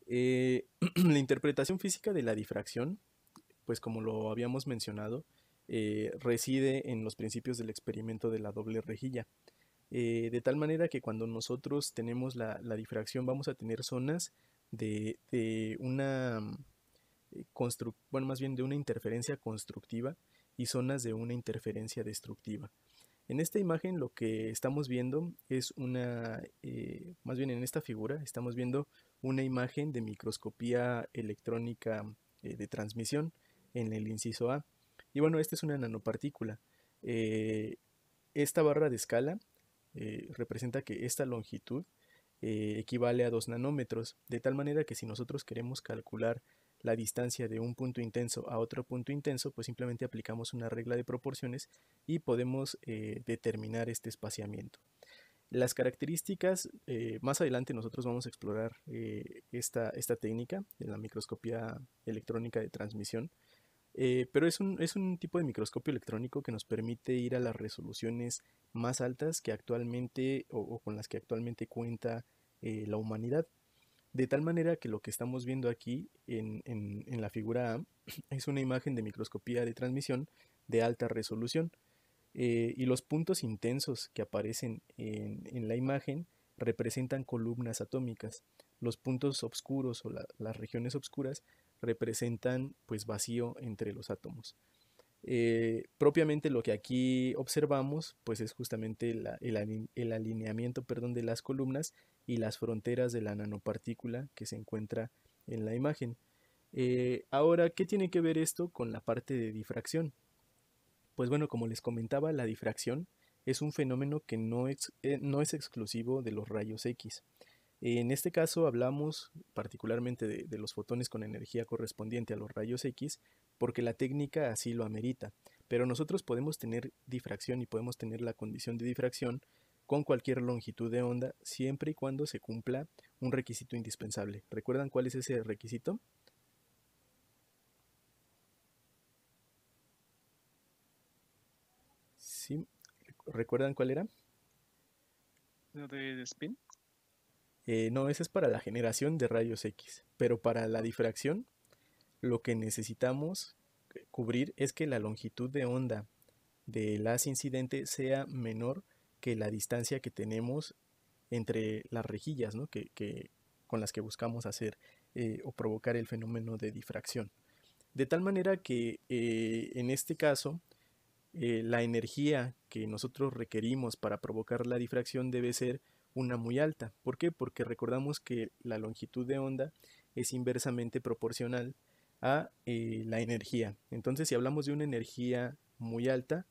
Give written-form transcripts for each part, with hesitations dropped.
La interpretación física de la difracción, pues como lo habíamos mencionado, reside en los principios del experimento de la doble rejilla. De tal manera que cuando nosotros tenemos la difracción vamos a tener zonas de una bueno, más bien de una interferencia constructiva y zonas de una interferencia destructiva. En esta imagen lo que estamos viendo es más bien en esta figura, estamos viendo una imagen de microscopía electrónica de transmisión en el inciso A. Y bueno, esta es una nanopartícula. Eh, esta barra de escala representa que esta longitud equivale a 2 nanómetros, de tal manera que si nosotros queremos calcular la distancia de un punto intenso a otro punto intenso, pues simplemente aplicamos una regla de proporciones y podemos determinar este espaciamiento. Las características, más adelante nosotros vamos a explorar esta técnica de la microscopía electrónica de transmisión, pero es un tipo de microscopio electrónico que nos permite ir a las resoluciones más altas que actualmente o con las que actualmente cuenta la humanidad. De tal manera que lo que estamos viendo aquí en la figura A es una imagen de microscopía de transmisión de alta resolución. Y los puntos intensos que aparecen en la imagen representan columnas atómicas. Los puntos oscuros o las regiones oscuras representan pues vacío entre los átomos. Propiamente lo que aquí observamos pues es justamente el alineamiento, perdón, de las columnas y las fronteras de la nanopartícula que se encuentra en la imagen. Ahora, ¿qué tiene que ver esto con la parte de difracción? Pues bueno, como les comentaba, la difracción es un fenómeno que no es exclusivo de los rayos X. En este caso hablamos particularmente de los fotones con energía correspondiente a los rayos X porque la técnica así lo amerita. Pero nosotros podemos tener difracción y podemos tener la condición de difracción con cualquier longitud de onda siempre y cuando se cumpla un requisito indispensable. ¿Recuerdan cuál es ese requisito? Sí, ¿recuerdan cuál era? Lo de spin. No, ese es para la generación de rayos X, pero para la difracción lo que necesitamos cubrir es que la longitud de onda del haz incidente sea menor que la distancia que tenemos entre las rejillas, ¿no? Con las que buscamos hacer o provocar el fenómeno de difracción. De tal manera que en este caso la energía que nosotros requerimos para provocar la difracción debe ser una muy alta. ¿Por qué? Porque recordamos que la longitud de onda es inversamente proporcional a la energía. Entonces, si hablamos de una energía muy alta,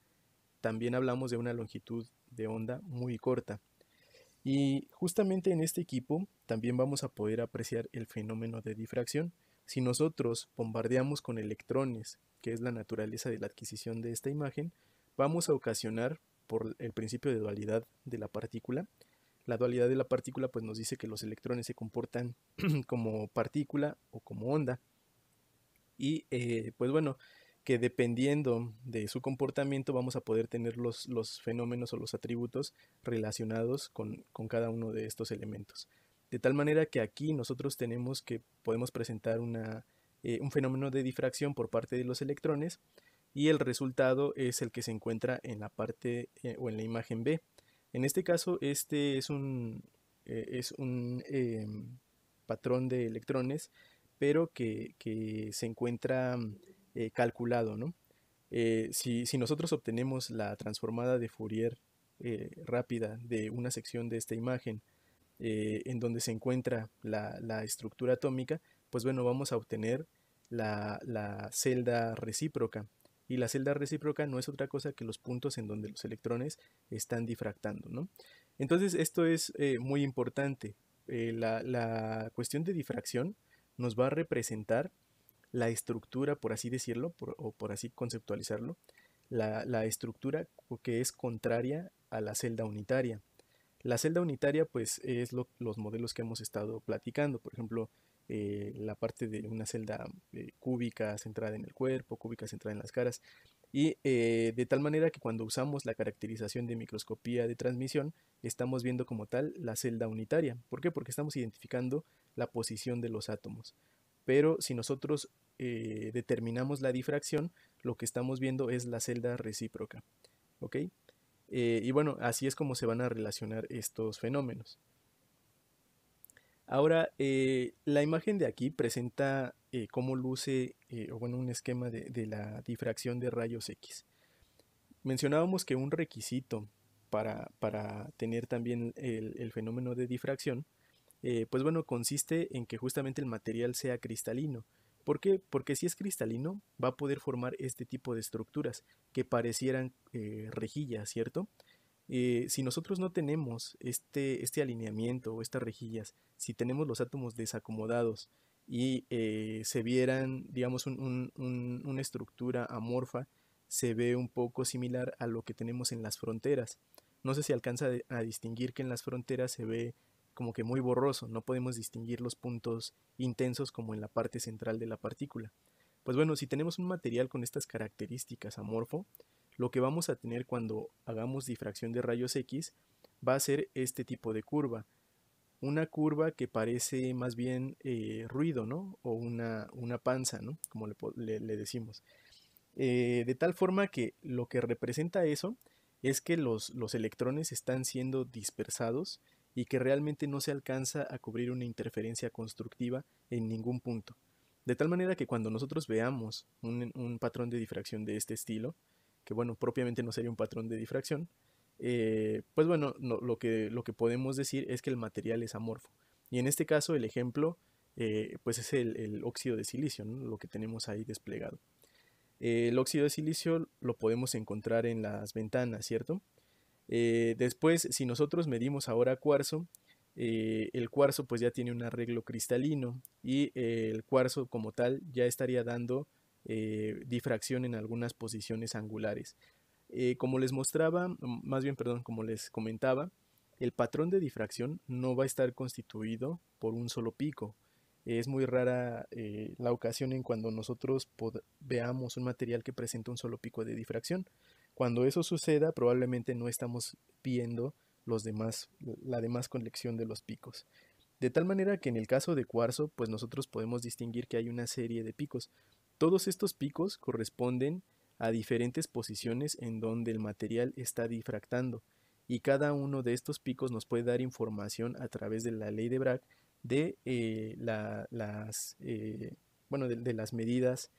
también hablamos de una longitud de onda muy corta. Y justamente en este equipo también vamos a poder apreciar el fenómeno de difracción. Si nosotros bombardeamos con electrones, que es la naturaleza de la adquisición de esta imagen, vamos a ocasionar, por el principio de dualidad de la partícula, la dualidad de la partícula pues nos dice que los electrones se comportan como partícula o como onda. Y pues bueno, que dependiendo de su comportamiento vamos a poder tener los fenómenos o los atributos relacionados con cada uno de estos elementos. De tal manera que aquí nosotros podemos presentar un fenómeno de difracción por parte de los electrones y el resultado es el que se encuentra en la parte o en la imagen B. En este caso, este es un patrón de electrones pero que se encuentra calculado, ¿no? Si nosotros obtenemos la transformada de Fourier rápida de una sección de esta imagen en donde se encuentra la estructura atómica, pues bueno, vamos a obtener la celda recíproca. Y la celda recíproca no es otra cosa que los puntos en donde los electrones están difractando, ¿no? Entonces esto es muy importante. La cuestión de difracción nos va a representar la estructura, por así decirlo, o por así conceptualizarlo, la estructura que es contraria a la celda unitaria. La celda unitaria, pues, es los modelos que hemos estado platicando. Por ejemplo, la parte de una celda cúbica centrada en el cuerpo, cúbica centrada en las caras. Y de tal manera que cuando usamos la caracterización de microscopía de transmisión, estamos viendo como tal la celda unitaria. ¿Por qué? Porque estamos identificando la posición de los átomos. Pero si nosotros determinamos la difracción, lo que estamos viendo es la celda recíproca. ¿Ok? Y bueno, así es como se van a relacionar estos fenómenos. Ahora, la imagen de aquí presenta cómo luce, o bueno, un esquema de la difracción de rayos X. Mencionábamos que un requisito para tener también el fenómeno de difracción, pues bueno, consiste en que justamente el material sea cristalino. ¿Por qué? Porque si es cristalino, va a poder formar este tipo de estructuras que parecieran rejillas, ¿cierto? Si nosotros no tenemos este alineamiento o estas rejillas, si tenemos los átomos desacomodados y se vieran, digamos, una estructura amorfa, se ve un poco similar a lo que tenemos en las fronteras. No sé si alcanza a distinguir que en las fronteras se ve como que muy borroso, no podemos distinguir los puntos intensos como en la parte central de la partícula. Pues bueno, si tenemos un material con estas características amorfo, lo que vamos a tener cuando hagamos difracción de rayos X va a ser este tipo de curva. Una curva que parece más bien ruido, ¿no? O una panza, ¿no? Como le decimos. De tal forma que lo que representa eso es que los electrones están siendo dispersados y que realmente no se alcanza a cubrir una interferencia constructiva en ningún punto. De tal manera que cuando nosotros veamos un patrón de difracción de este estilo, que bueno, propiamente no sería un patrón de difracción, pues bueno, no, lo que podemos decir es que el material es amorfo. Y en este caso el ejemplo pues es el óxido de silicio, ¿no? Lo que tenemos ahí desplegado. El óxido de silicio lo podemos encontrar en las ventanas, ¿cierto? Después, si nosotros medimos ahora cuarzo, el cuarzo pues ya tiene un arreglo cristalino y el cuarzo como tal ya estaría dando difracción en algunas posiciones angulares. Como les mostraba, más bien, perdón, como les comentaba, el patrón de difracción no va a estar constituido por un solo pico. Es muy rara la ocasión en cuando nosotros veamos un material que presenta un solo pico de difracción. Cuando eso suceda, probablemente no estamos viendo la demás colección de los picos. De tal manera que en el caso de cuarzo, pues nosotros podemos distinguir que hay una serie de picos. Todos estos picos corresponden a diferentes posiciones en donde el material está difractando y cada uno de estos picos nos puede dar información a través de la ley de Bragg de de las medidas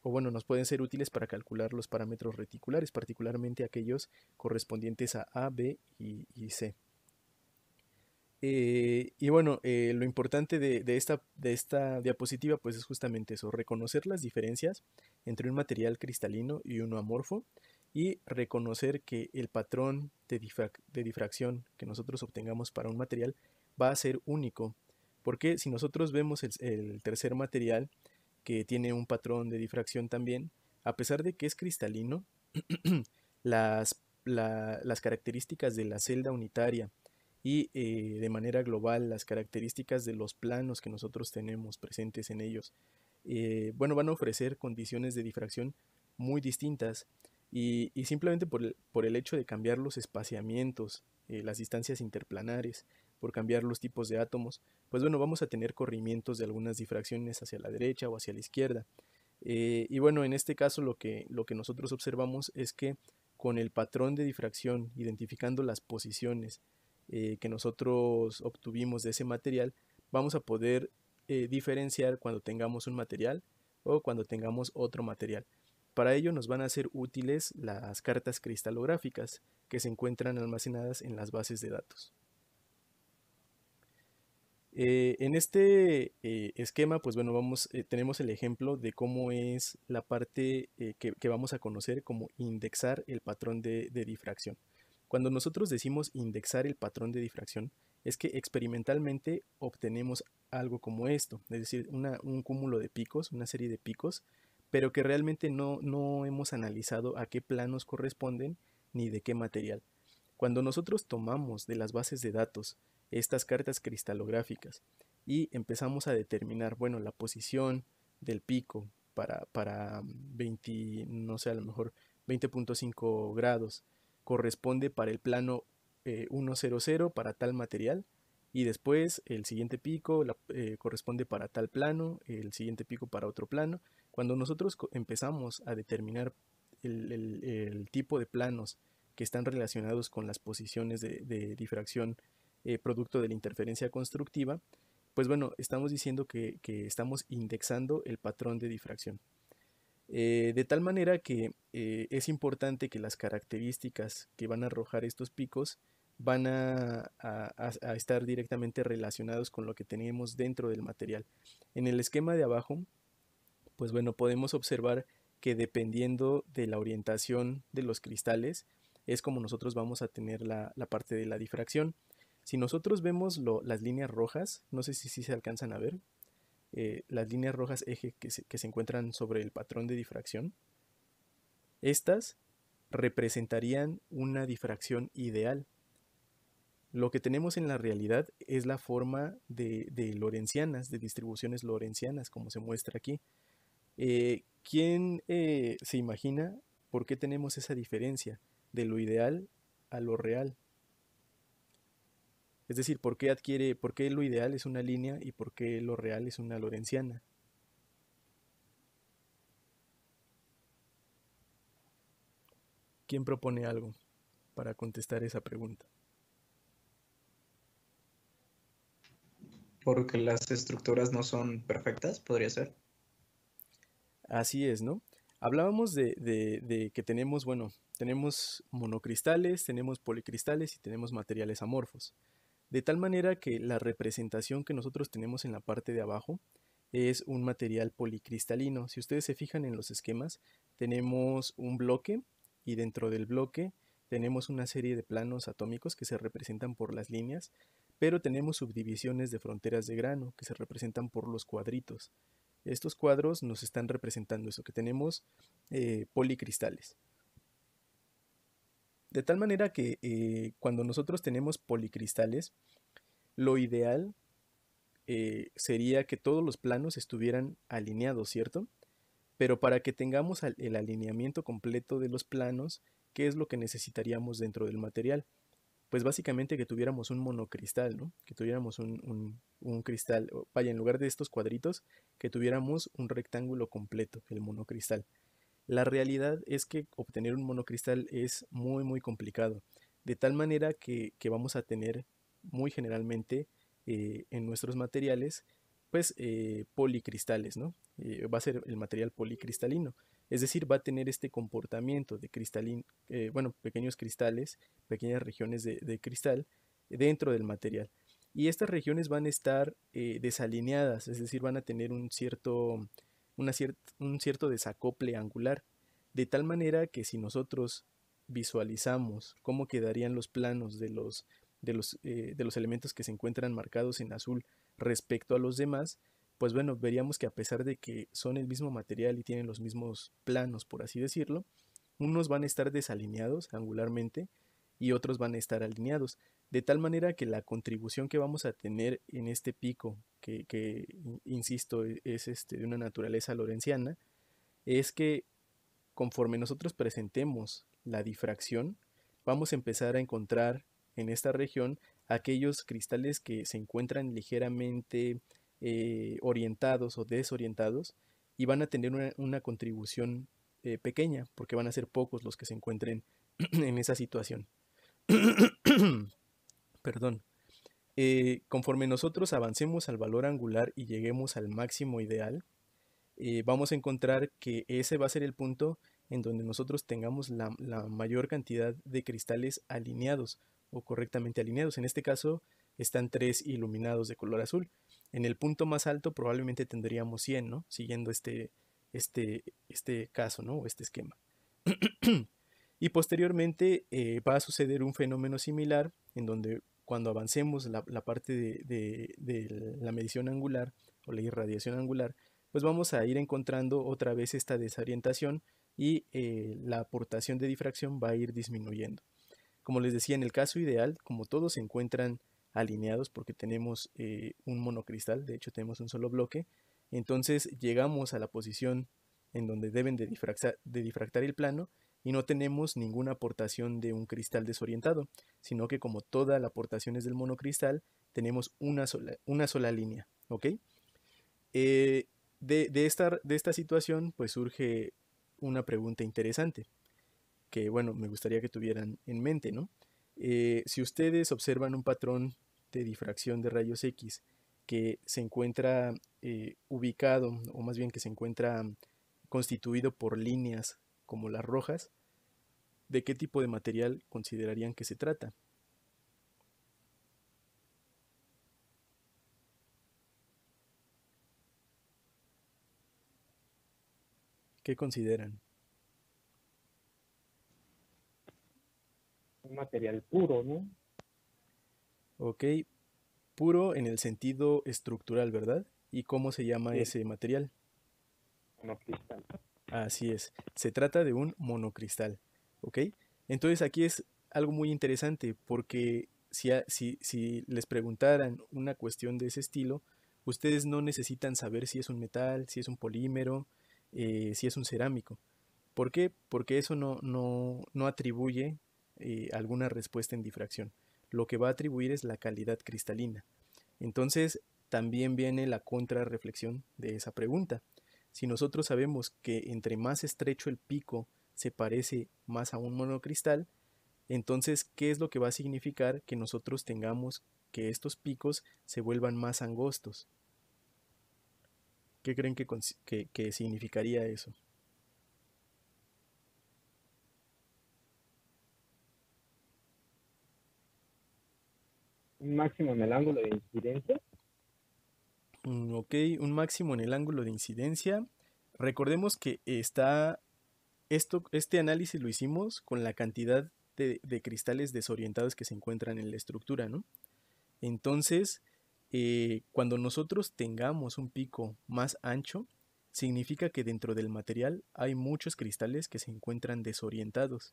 o bueno, nos pueden ser útiles para calcular los parámetros reticulares, particularmente aquellos correspondientes a B y C. Y bueno, lo importante de esta diapositiva pues es justamente eso, reconocer las diferencias entre un material cristalino y uno amorfo y reconocer que el patrón de difracción que nosotros obtengamos para un material va a ser único, porque si nosotros vemos el tercer material que tiene un patrón de difracción también, a pesar de que es cristalino, las características de la celda unitaria y de manera global las características de los planos que nosotros tenemos presentes en ellos, bueno, van a ofrecer condiciones de difracción muy distintas y simplemente por el hecho de cambiar los espaciamientos, las distancias interplanares, por cambiar los tipos de átomos, pues bueno, vamos a tener corrimientos de algunas difracciones hacia la derecha o hacia la izquierda. Y bueno, en este caso lo que nosotros observamos es que con el patrón de difracción, identificando las posiciones que nosotros obtuvimos de ese material, vamos a poder diferenciar cuando tengamos un material o cuando tengamos otro material. Para ello nos van a ser útiles las cartas cristalográficas que se encuentran almacenadas en las bases de datos. En este esquema, pues bueno, tenemos el ejemplo de cómo es la parte que vamos a conocer como indexar el patrón de difracción. Cuando nosotros decimos indexar el patrón de difracción, es que experimentalmente obtenemos algo como esto, es decir, un cúmulo de picos, una serie de picos, pero que realmente no hemos analizado a qué planos corresponden ni de qué material. Cuando nosotros tomamos de las bases de datos estas cartas cristalográficas y empezamos a determinar, bueno, la posición del pico para 20, no sé, a lo mejor 20.5 grados, corresponde para el plano 100 para tal material, y después el siguiente pico corresponde para tal plano, el siguiente pico para otro plano. Cuando nosotros empezamos a determinar el tipo de planos que están relacionados con las posiciones de difracción producto de la interferencia constructiva, pues bueno, estamos diciendo que estamos indexando el patrón de difracción. De tal manera que es importante que las características que van a arrojar estos picos van a estar directamente relacionados con lo que tenemos dentro del material. En el esquema de abajo, pues bueno, podemos observar que dependiendo de la orientación de los cristales, es como nosotros vamos a tener la parte de la difracción. Si nosotros vemos las líneas rojas, no sé si se alcanzan a ver, las líneas rojas eje que se encuentran sobre el patrón de difracción, estas representarían una difracción ideal. Lo que tenemos en la realidad es la forma de lorentzianas, de distribuciones lorentzianas, como se muestra aquí. ¿Quién se imagina por qué tenemos esa diferencia de lo ideal a lo real? Es decir, por qué lo ideal es una línea y por qué lo real es una lorentziana? ¿Quién propone algo para contestar esa pregunta? Porque las estructuras no son perfectas, podría ser. Así es, ¿no? Hablábamos de que tenemos, bueno, tenemos monocristales, tenemos policristales y tenemos materiales amorfos. De tal manera que la representación que nosotros tenemos en la parte de abajo es un material policristalino. Si ustedes se fijan en los esquemas, tenemos un bloque y dentro del bloque tenemos una serie de planos atómicos que se representan por las líneas, pero tenemos subdivisiones de fronteras de grano que se representan por los cuadritos. Estos cuadros nos están representando eso, que tenemos policristales. De tal manera que cuando nosotros tenemos policristales, lo ideal sería que todos los planos estuvieran alineados, ¿cierto? Pero para que tengamos el alineamiento completo de los planos, ¿qué es lo que necesitaríamos dentro del material? Pues básicamente que tuviéramos un monocristal, ¿no? Que tuviéramos un cristal, vaya, en lugar de estos cuadritos, que tuviéramos un rectángulo completo, el monocristal. La realidad es que obtener un monocristal es muy complicado, de tal manera que vamos a tener muy generalmente en nuestros materiales pues policristales, ¿no? Va a ser el material policristalino, es decir, va a tener este comportamiento de bueno, pequeños cristales, pequeñas regiones de cristal dentro del material. Y estas regiones van a estar desalineadas, es decir, van a tener un cierto desacople angular, de tal manera que si nosotros visualizamos cómo quedarían los planos de los elementos que se encuentran marcados en azul respecto a los demás, pues bueno, veríamos que a pesar de que son el mismo material y tienen los mismos planos, por así decirlo, unos van a estar desalineados angularmente y otros van a estar alineados, de tal manera que la contribución que vamos a tener en este pico, que insisto, es de una naturaleza lorentziana, es que conforme nosotros presentemos la difracción, vamos a empezar a encontrar en esta región aquellos cristales que se encuentran ligeramente orientados o desorientados y van a tener una contribución pequeña, porque van a ser pocos los que se encuentren en esa situación. Perdón. Conforme nosotros avancemos al valor angular y lleguemos al máximo ideal, vamos a encontrar que ese va a ser el punto en donde nosotros tengamos la mayor cantidad de cristales alineados o correctamente alineados. En este caso están 3 iluminados de color azul. En el punto más alto probablemente tendríamos 100, ¿no? Siguiendo este caso, ¿no? O este esquema. Y posteriormente va a suceder un fenómeno similar en donde cuando avancemos la parte de la medición angular o la irradiación angular, pues vamos a ir encontrando otra vez esta desorientación y la aportación de difracción va a ir disminuyendo. Como les decía, en el caso ideal, como todos se encuentran alineados porque tenemos un monocristal, de hecho tenemos un solo bloque, entonces llegamos a la posición en donde deben de difractar el plano, y no tenemos ninguna aportación de un cristal desorientado, sino que como toda la aportación es del monocristal, tenemos una sola línea, ¿ok? De esta situación, pues surge una pregunta interesante, que bueno, me gustaría que tuvieran en mente, ¿no? Si ustedes observan un patrón de difracción de rayos X que se encuentra ubicado, o más bien que se encuentra constituido por líneas como las rojas, ¿de qué tipo de material considerarían que se trata? ¿Qué consideran? Un material puro, ¿no? Ok, puro en el sentido estructural, ¿verdad? ¿Y cómo se llama Sí, ese material? monocristal. Así es, se trata de un monocristal, ¿ok? Entonces aquí es algo muy interesante porque si les preguntaran una cuestión de ese estilo, ustedes no necesitan saber si es un metal, si es un polímero, si es un cerámico. ¿Por qué? Porque eso no atribuye alguna respuesta en difracción. Lo que va a atribuir es la calidad cristalina. Entonces, también viene la contrarreflexión de esa pregunta. Si nosotros sabemos que entre más estrecho el pico se parece más a un monocristal, entonces, ¿qué es lo que va a significar que nosotros tengamos que estos picos se vuelvan más angostos? ¿Qué creen que significaría eso? Un máximo en el ángulo de incidencia. Ok, un máximo en el ángulo de incidencia. Recordemos que este análisis lo hicimos con la cantidad de cristales desorientados que se encuentran en la estructura, ¿no? Entonces, cuando nosotros tengamos un pico más ancho, significa que dentro del material hay muchos cristales que se encuentran desorientados,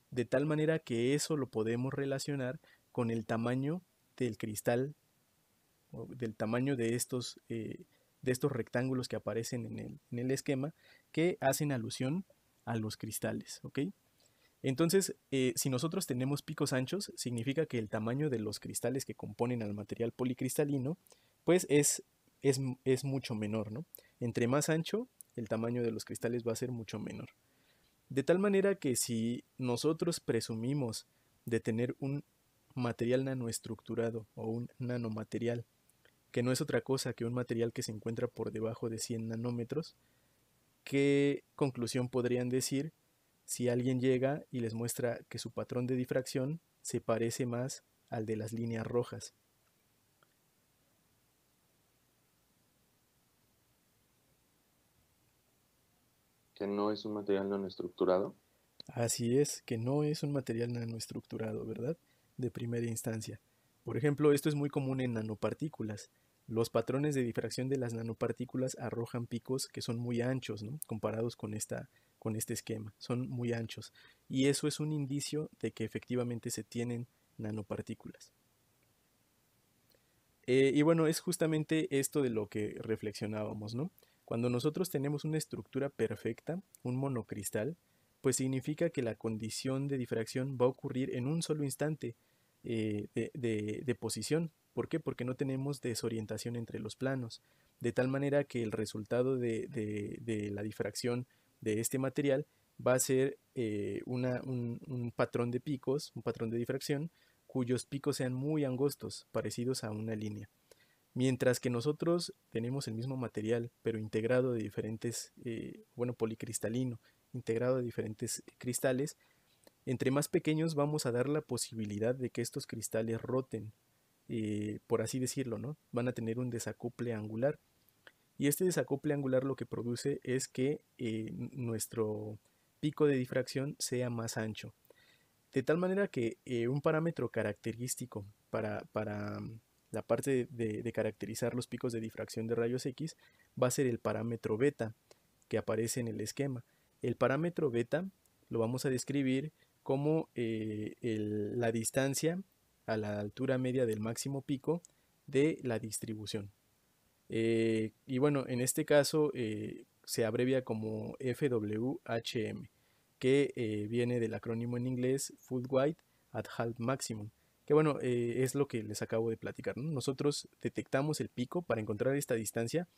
de tal manera que eso lo podemos relacionar con el tamaño del cristal o del tamaño de estos rectángulos que aparecen en el esquema que hacen alusión a los cristales, ¿ok? Entonces, si nosotros tenemos picos anchos, significa que el tamaño de los cristales que componen al material policristalino, pues es mucho menor, ¿no? Entre más ancho, el tamaño de los cristales va a ser mucho menor. De tal manera que si nosotros presumimos de tener un material nanoestructurado o un nanomaterial, que no es otra cosa que un material que se encuentra por debajo de 100 nanómetros, ¿qué conclusión podrían decir si alguien llega y les muestra que su patrón de difracción se parece más al de las líneas rojas? Que no es un material no estructurado. Así es, que no es un material nanoestructurado, ¿verdad? De primera instancia. Por ejemplo, esto es muy común en nanopartículas. Los patrones de difracción de las nanopartículas arrojan picos que son muy anchos, ¿no? Comparados con este esquema. Son muy anchos. Y eso es un indicio de que efectivamente se tienen nanopartículas. Y bueno, es justamente esto de lo que reflexionábamos, ¿no? Cuando nosotros tenemos una estructura perfecta, un monocristal, pues significa que la condición de difracción va a ocurrir en un solo instante de posición. ¿Por qué? Porque no tenemos desorientación entre los planos, de tal manera que el resultado de la difracción de este material va a ser un patrón de picos, un patrón de difracción, cuyos picos sean muy angostos, parecidos a una línea. Mientras que nosotros tenemos el mismo material, pero integrado de diferentes, policristalino, integrado de diferentes cristales, entre más pequeños vamos a dar la posibilidad de que estos cristales roten, por así decirlo, ¿no? Van a tener un desacople angular. Y este desacople angular lo que produce es que nuestro pico de difracción sea más ancho. De tal manera que un parámetro característico para la parte de caracterizar los picos de difracción de rayos X va a ser el parámetro beta que aparece en el esquema. El parámetro beta lo vamos a describir como la distancia a la altura media del máximo pico de la distribución. Y bueno, en este caso se abrevia como FWHM, que viene del acrónimo en inglés Full Width at Half Maximum, que bueno, es lo que les acabo de platicar, ¿no? Nosotros detectamos el pico. Para encontrar esta distancia,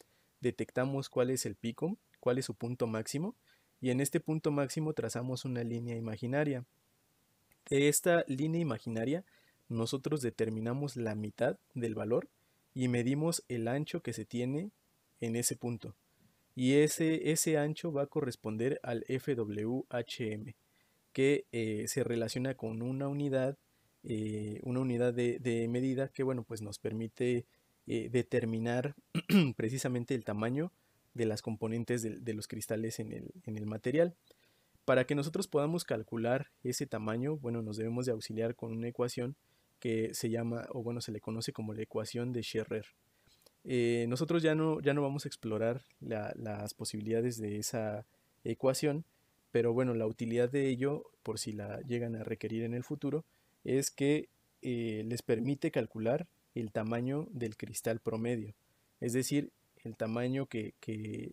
detectamos cuál es el pico, cuál es su punto máximo, y en este punto máximo trazamos una línea imaginaria. De esta línea imaginaria, nosotros determinamos la mitad del valor y medimos el ancho que se tiene en ese punto. Y ese ancho va a corresponder al FWHM, que se relaciona con una unidad de medida que, bueno, pues nos permite determinar precisamente el tamaño de las componentes de los cristales en el material. Para que nosotros podamos calcular ese tamaño, bueno, nos debemos de auxiliar con una ecuación que se llama, o bueno, se le conoce como la ecuación de Scherrer. Nosotros ya no vamos a explorar las posibilidades de esa ecuación, pero bueno, la utilidad de ello, por si la llegan a requerir en el futuro, es que les permite calcular el tamaño del cristal promedio, es decir, el tamaño que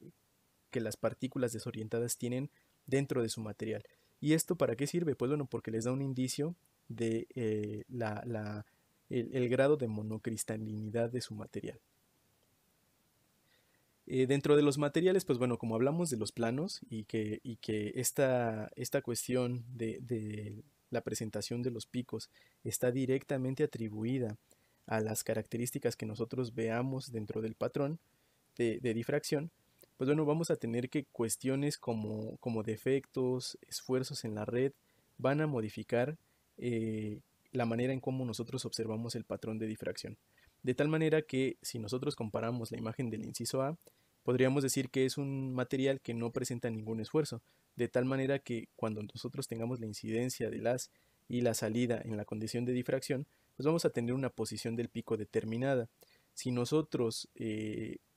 las partículas desorientadas tienen dentro de su material. ¿Y esto para qué sirve? Pues bueno, porque les da un indicio de el grado de monocristalinidad de su material. Dentro de los materiales, pues bueno, como hablamos de los planos y que esta cuestión de la presentación de los picos está directamente atribuida a las características que nosotros veamos dentro del patrón de difracción, pues bueno, vamos a tener que cuestiones como defectos, esfuerzos en la red, van a modificar la manera en cómo nosotros observamos el patrón de difracción. De tal manera que si nosotros comparamos la imagen del inciso A, podríamos decir que es un material que no presenta ningún esfuerzo, de tal manera que cuando nosotros tengamos la incidencia del haz y la salida en la condición de difracción, pues vamos a tener una posición del pico determinada. Si nosotros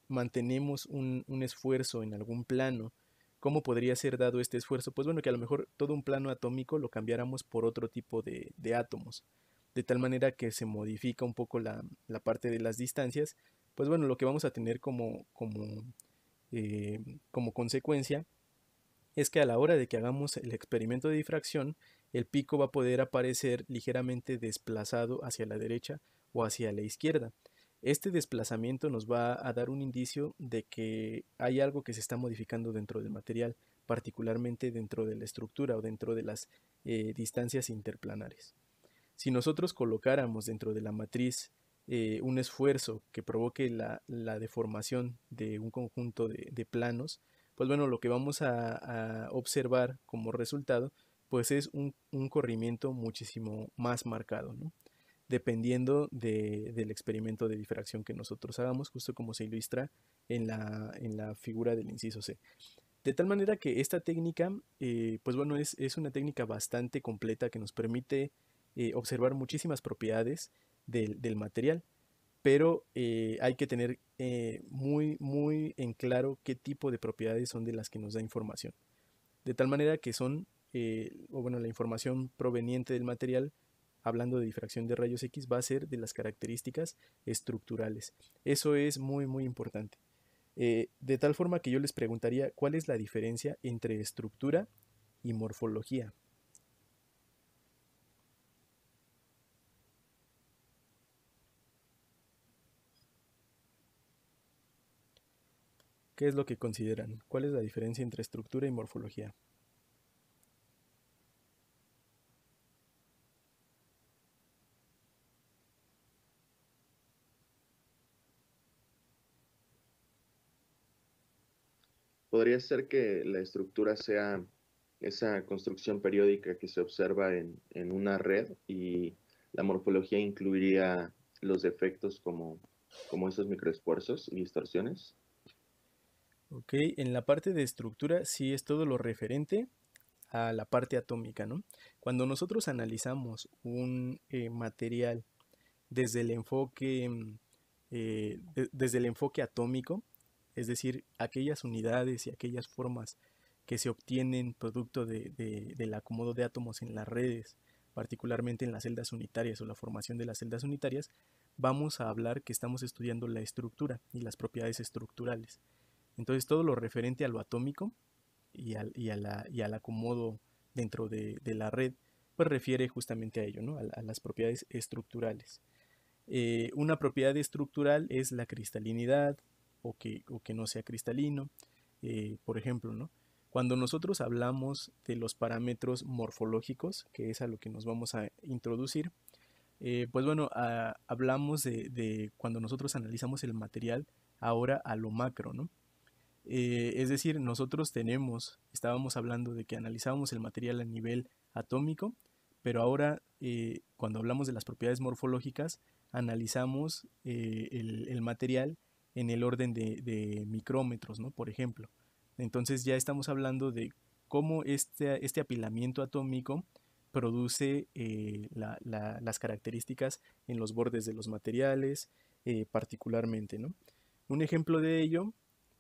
mantenemos un esfuerzo en algún plano, ¿cómo podría ser dado este esfuerzo? Pues bueno, que a lo mejor todo un plano atómico lo cambiáramos por otro tipo de átomos, de tal manera que se modifica un poco la parte de las distancias. Pues bueno, lo que vamos a tener como consecuencia es que a la hora de que hagamos el experimento de difracción, el pico va a poder aparecer ligeramente desplazado hacia la derecha o hacia la izquierda. Este desplazamiento nos va a dar un indicio de que hay algo que se está modificando dentro del material, particularmente dentro de la estructura o dentro de las distancias interplanares. Si nosotros colocáramos dentro de la matriz un esfuerzo que provoque la deformación de un conjunto de planos, pues bueno, lo que vamos a observar como resultado pues es un corrimiento muchísimo más marcado, ¿no? Dependiendo del experimento de difracción que nosotros hagamos, justo como se ilustra en la figura del inciso C. De tal manera que esta técnica, pues bueno, es una técnica bastante completa que nos permite observar muchísimas propiedades del material, pero hay que tener muy en claro qué tipo de propiedades son de las que nos da información. De tal manera que son, o bueno, la información proveniente del material, hablando de difracción de rayos X, va a ser de las características estructurales. Eso es muy importante. De tal forma que yo les preguntaría, ¿cuál es la diferencia entre estructura y morfología? ¿Qué es lo que consideran? ¿Cuál es la diferencia entre estructura y morfología? Podría ser que la estructura sea esa construcción periódica que se observa en una red, y la morfología incluiría los defectos como esos microesfuerzos y distorsiones. Ok, en la parte de estructura sí es todo lo referente a la parte atómica, ¿no? Cuando nosotros analizamos un material desde el enfoque, desde el enfoque atómico, es decir, aquellas unidades y aquellas formas que se obtienen producto del acomodo de átomos en las redes, particularmente en las celdas unitarias o la formación de las celdas unitarias, vamos a hablar que estamos estudiando la estructura y las propiedades estructurales. Entonces todo lo referente a lo atómico y al acomodo dentro de la red, pues refiere justamente a ello, ¿no? A las propiedades estructurales. Una propiedad estructural es la cristalinidad o que no sea cristalino. Por ejemplo, ¿no? Cuando nosotros hablamos de los parámetros morfológicos, que es a lo que nos vamos a introducir, pues bueno, hablamos de cuando nosotros analizamos el material ahora a lo macro, ¿no? Es decir, nosotros estábamos hablando de que analizábamos el material a nivel atómico, pero ahora cuando hablamos de las propiedades morfológicas, analizamos el material en el orden de micrómetros, ¿no? Por ejemplo. Entonces ya estamos hablando de cómo este apilamiento atómico produce las características en los bordes de los materiales, particularmente, ¿no? Un ejemplo de ello,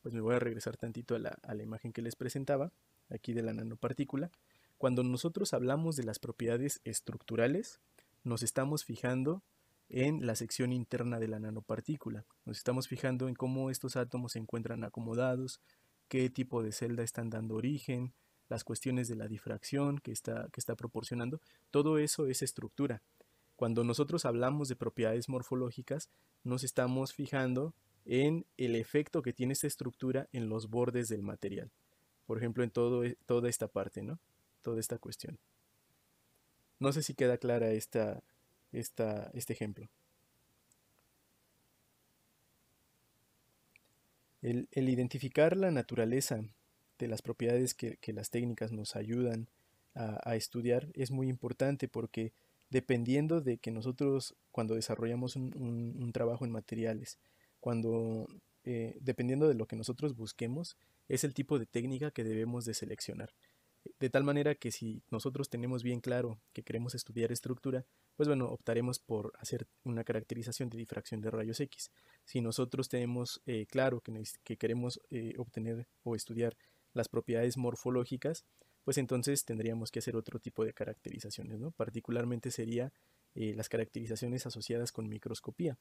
pues me voy a regresar tantito a la imagen que les presentaba, aquí de la nanopartícula. Cuando nosotros hablamos de las propiedades estructurales, nos estamos fijando en la sección interna de la nanopartícula. Nos estamos fijando en cómo estos átomos se encuentran acomodados, qué tipo de celda están dando origen, las cuestiones de la difracción que está proporcionando. Todo eso es estructura. Cuando nosotros hablamos de propiedades morfológicas, nos estamos fijando en el efecto que tiene esta estructura en los bordes del material. Por ejemplo, en toda esta parte, ¿no? Toda esta cuestión. No sé si queda clara este ejemplo. El identificar la naturaleza de las propiedades que las técnicas nos ayudan a estudiar es muy importante, porque dependiendo de que nosotros, cuando desarrollamos un trabajo en materiales, dependiendo de lo que nosotros busquemos, es el tipo de técnica que debemos de seleccionar. De tal manera que si nosotros tenemos bien claro que queremos estudiar estructura, pues bueno, optaremos por hacer una caracterización de difracción de rayos X. Si nosotros tenemos claro que queremos obtener o estudiar las propiedades morfológicas, pues entonces tendríamos que hacer otro tipo de caracterizaciones, ¿no? Particularmente sería las caracterizaciones asociadas con microscopía.